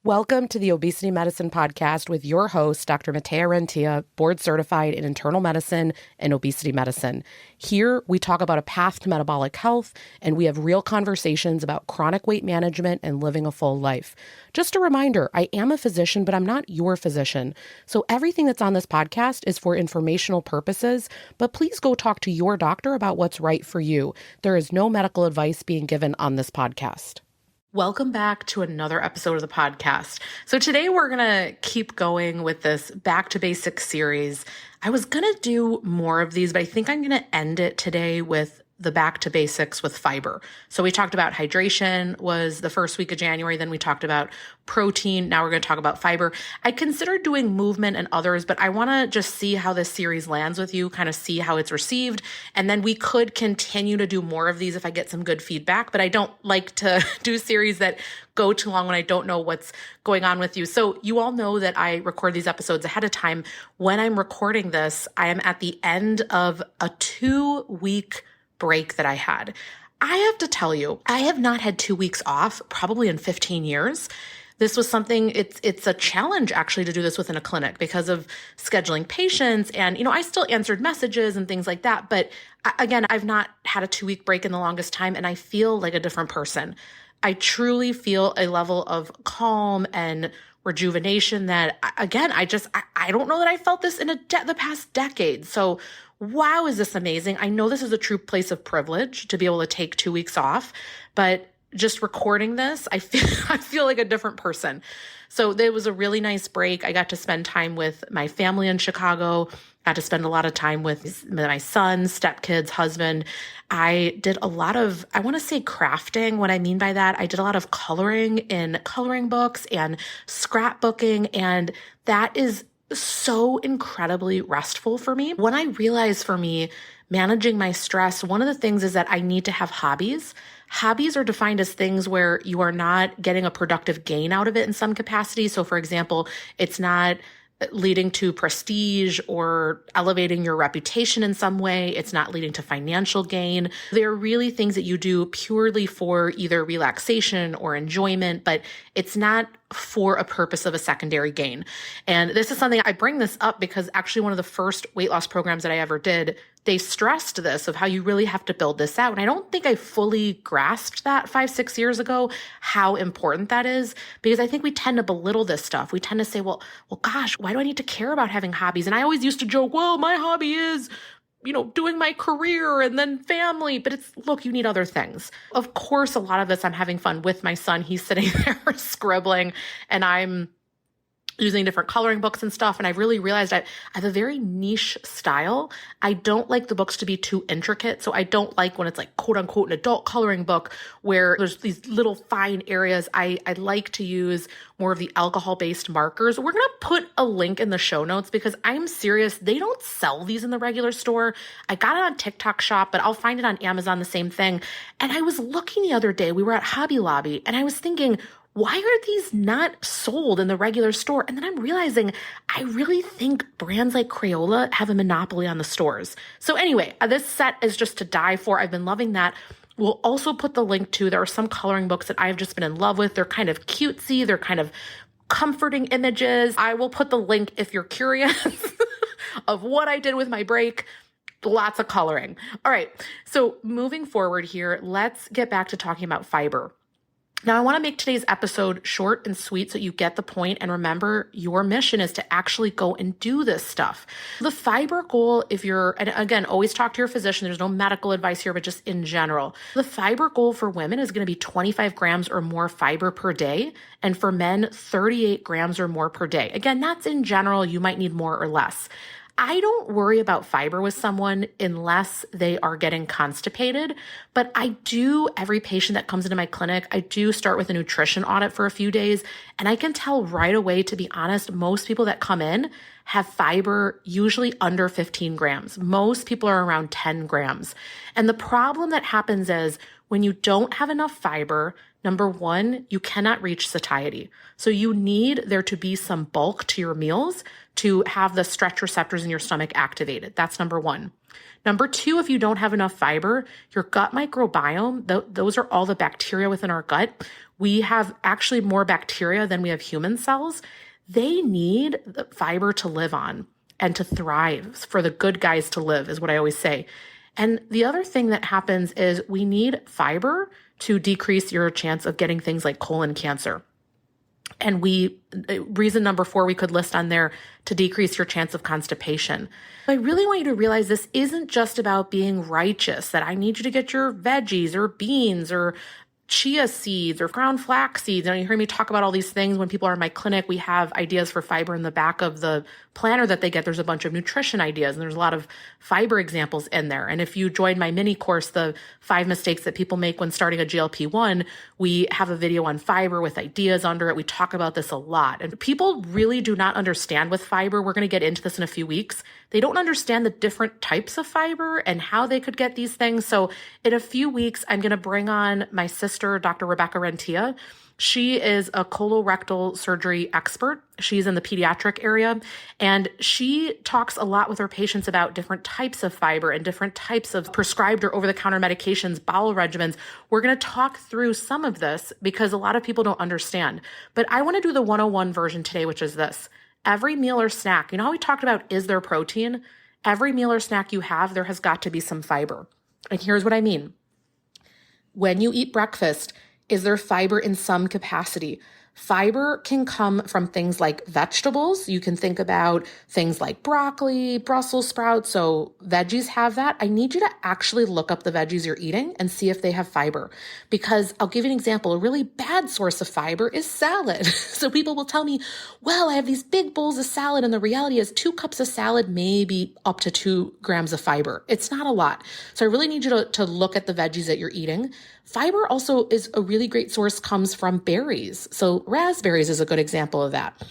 Welcome to the Obesity Medicine Podcast with your host, Dr. Rentea, board certified in internal medicine and obesity medicine. Here, we talk about a path to metabolic health, and we have real conversations about chronic weight management and living a full life. Just a reminder, I am a physician, but I'm not your physician. So everything that's on this podcast is for informational purposes, but please go talk to your doctor about what's right for you. There is no medical advice being given on this podcast. Welcome back to another episode of the podcast. So today we're going to keep going with this Back to Basics series. I was going to do more of these, but I think I'm going to end it today with the Back to Basics with fiber. So we talked about hydration was the first week of January. Then we talked about protein. Now we're going to talk about fiber. I considered doing movement and others, but I want to just see how this series lands with you, kind of see how it's received. And then we could continue to do more of these if I get some good feedback, but I don't like to do series that go too long when I don't know what's going on with you. So you all know that I record these episodes ahead of time. When I'm recording this, I am at the end of a 2-week break that I had. I have to tell you, I have not had 2 weeks off probably in 15 years. This was something, it's a challenge actually to do this within a clinic because of scheduling patients. And, I still answered messages and things like that. But again, I've not had a 2-week break in the longest time, and I feel like a different person. I truly feel a level of calm and rejuvenation that, again, I don't know that I felt this in the past decade. So wow, is this amazing? I know this is a true place of privilege to be able to take 2 weeks off, but just recording this, I feel like a different person. So it was a really nice break. I got to spend time with my family in Chicago, got to spend a lot of time with my son, stepkids, husband. I did a lot of, I want to say crafting. What I mean by that, I did a lot of coloring in coloring books and scrapbooking, and that is so incredibly restful for me. When I realized for me, managing my stress, one of the things is that I need to have hobbies. Hobbies are defined as things where you are not getting a productive gain out of it in some capacity. So for example, it's not leading to prestige or elevating your reputation in some way. It's not leading to financial gain. They're really things that you do purely for either relaxation or enjoyment, but it's not for a purpose of a secondary gain. And this is something I bring this up because actually one of the first weight loss programs that I ever did, they stressed this of how you really have to build this out. And I don't think I fully grasped that 5-6 years ago, how important that is, because I think we tend to belittle this stuff. We tend to say, well, gosh, why do I need to care about having hobbies? And I always used to joke, well, my hobby is doing my career and then family, but look, you need other things. Of course, a lot of this, I'm having fun with my son. He's sitting there scribbling and I'm using different coloring books and stuff. And I really realized I have a very niche style. I don't like the books to be too intricate. So I don't like when it's like quote unquote an adult coloring book where there's these little fine areas. I like to use more of the alcohol-based markers. We're going to put a link in the show notes because I'm serious. They don't sell these in the regular store. I got it on TikTok Shop, but I'll find it on Amazon, the same thing. And I was looking the other day, we were at Hobby Lobby, and I was thinking, why are these not sold in the regular store? And then I'm realizing I really think brands like Crayola have a monopoly on the stores. So anyway, this set is just to die for. I've been loving that. We'll also put the link to, there are some coloring books that I've just been in love with. They're kind of cutesy. They're kind of comforting images. I will put the link if you're curious of what I did with my break. Lots of coloring. All right. So moving forward here, let's get back to talking about fiber. Now, I want to make today's episode short and sweet so you get the point. And remember, your mission is to actually go and do this stuff. The fiber goal, and again, always talk to your physician. There's no medical advice here, but just in general, the fiber goal for women is going to be 25 grams or more fiber per day. And for men, 38 grams or more per day. Again, that's in general. You might need more or less. I don't worry about fiber with someone unless they are getting constipated, but I do, every patient that comes into my clinic, I do start with a nutrition audit for a few days, and I can tell right away, to be honest, most people that come in have fiber usually under 15 grams. Most people are around 10 grams. And the problem that happens is when you don't have enough fiber, Number one, you cannot reach satiety. So you need there to be some bulk to your meals to have the stretch receptors in your stomach activated. That's number one. Number two, if you don't have enough fiber, your gut microbiome, those are all the bacteria within our gut. We have actually more bacteria than we have human cells. They need the fiber to live on and to thrive, for the good guys to live, is what I always say. And the other thing that happens is we need fiber to decrease your chance of getting things like colon cancer. And reason number 4 we could list on there, to decrease your chance of constipation. I really want you to realize this isn't just about being righteous, that I need you to get your veggies or beans or chia seeds or ground flax seeds. And you hear me talk about all these things when people are in my clinic. We have ideas for fiber in the back of the planner that they get. There's a bunch of nutrition ideas and there's a lot of fiber examples in there. And if you join my mini course, the 5 mistakes that people make when starting a GLP-1, we have a video on fiber with ideas under it. We talk about this a lot. And people really do not understand with fiber. We're going to get into this in a few weeks. They don't understand the different types of fiber and how they could get these things. So in a few weeks, I'm going to bring on my sister, Dr. Rebecca Rentea. She is a colorectal surgery expert. She's in the pediatric area, and she talks a lot with her patients about different types of fiber and different types of prescribed or over-the-counter medications, bowel regimens. We're going to talk through some of this because a lot of people don't understand. But I want to do the 101 version today, which is this. Every meal or snack, you know how we talked about, is there protein? Every meal or snack you have, there has got to be some fiber. And here's what I mean. When you eat breakfast, is there fiber in some capacity? Fiber can come from things like vegetables. You can think about things like broccoli, Brussels sprouts. So veggies have that. I need you to actually look up the veggies you're eating and see if they have fiber. Because I'll give you an example. A really bad source of fiber is salad. So people will tell me, well, I have these big bowls of salad. And the reality is 2 cups of salad, maybe up to 2 grams of fiber. It's not a lot. So I really need you to look at the veggies that you're eating. Fiber also is a really great source, comes from berries. So raspberries is a good example of that.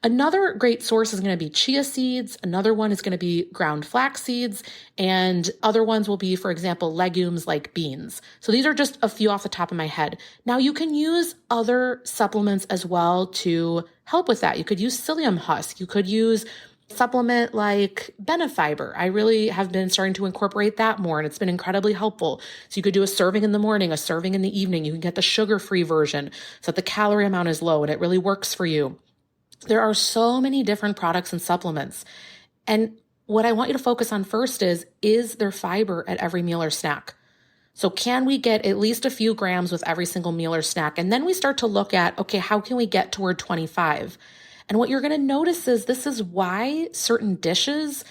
Another great source is going to be chia seeds. Another one is going to be ground flax seeds. And other ones will be, for example, legumes like beans. So these are just a few off the top of my head. Now you can use other supplements as well to help with that. You could use psyllium husk. You could use supplement like Benefiber. I really have been starting to incorporate that more, and it's been incredibly helpful. So you could do a serving in the morning, a serving in the evening. You can get the sugar-free version so that the calorie amount is low and it really works for you. There are so many different products and supplements. And what I want you to focus on first is there fiber at every meal or snack? So can we get at least a few grams with every single meal or snack? And then we start to look at, okay, how can we get toward 25? And what you're going to notice is this is why certain dishes,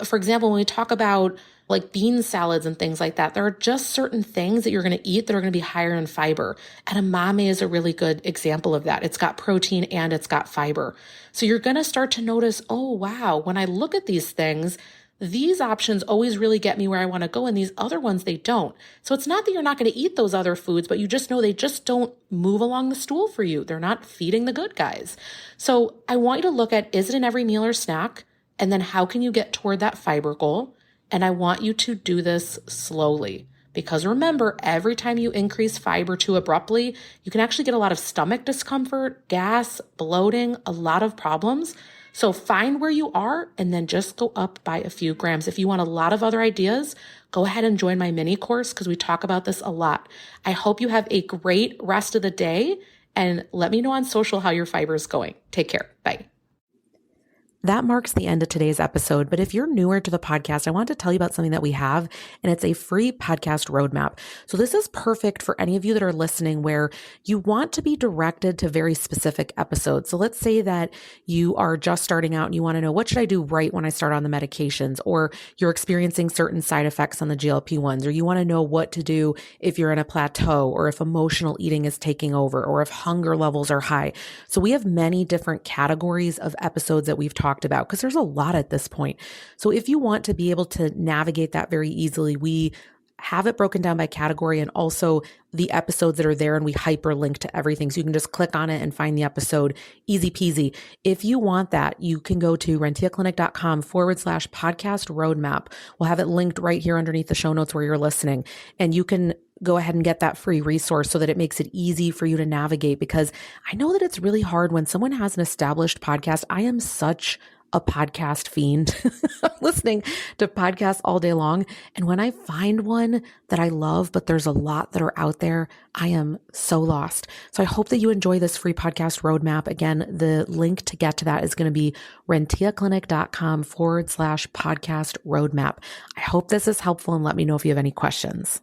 for example, when we talk about like bean salads and things like that, there are just certain things that you're going to eat that are going to be higher in fiber. Edamame is a really good example of that. It's got protein and it's got fiber. So you're going to start to notice, oh, wow, when I look at these things, these options always really get me where I want to go, and these other ones, they don't. So it's not that you're not going to eat those other foods, but you just know they just don't move along the stool for you. They're not feeding the good guys. So I want you to look at, is it in every meal or snack? And then how can you get toward that fiber goal? And I want you to do this slowly. Because remember, every time you increase fiber too abruptly, you can actually get a lot of stomach discomfort, gas, bloating, a lot of problems. So find where you are and then just go up by a few grams. If you want a lot of other ideas, go ahead and join my mini course because we talk about this a lot. I hope you have a great rest of the day and let me know on social how your fiber is going. Take care. Bye. That marks the end of today's episode. But if you're newer to the podcast, I want to tell you about something that we have, and it's a free podcast roadmap. So this is perfect for any of you that are listening where you want to be directed to very specific episodes. So let's say that you are just starting out and you want to know, what should I do right when I start on the medications? Or you're experiencing certain side effects on the GLP-1s, or you want to know what to do if you're in a plateau, or if emotional eating is taking over, or if hunger levels are high. So we have many different categories of episodes that we've talked about because there's a lot at this point. So if you want to be able to navigate that very easily, we have it broken down by category and also the episodes that are there, and we hyperlink to everything. So you can just click on it and find the episode, easy peasy. If you want that, you can go to renteaclinic.com/podcast roadmap. We'll have it linked right here underneath the show notes where you're listening, and you can go ahead and get that free resource so that it makes it easy for you to navigate, because I know that it's really hard when someone has an established podcast. I am such a podcast fiend. I'm listening to podcasts all day long. And when I find one that I love, but there's a lot that are out there, I am so lost. So I hope that you enjoy this free podcast roadmap. Again, the link to get to that is going to be renteaclinic.com/podcast roadmap. I hope this is helpful, and let me know if you have any questions.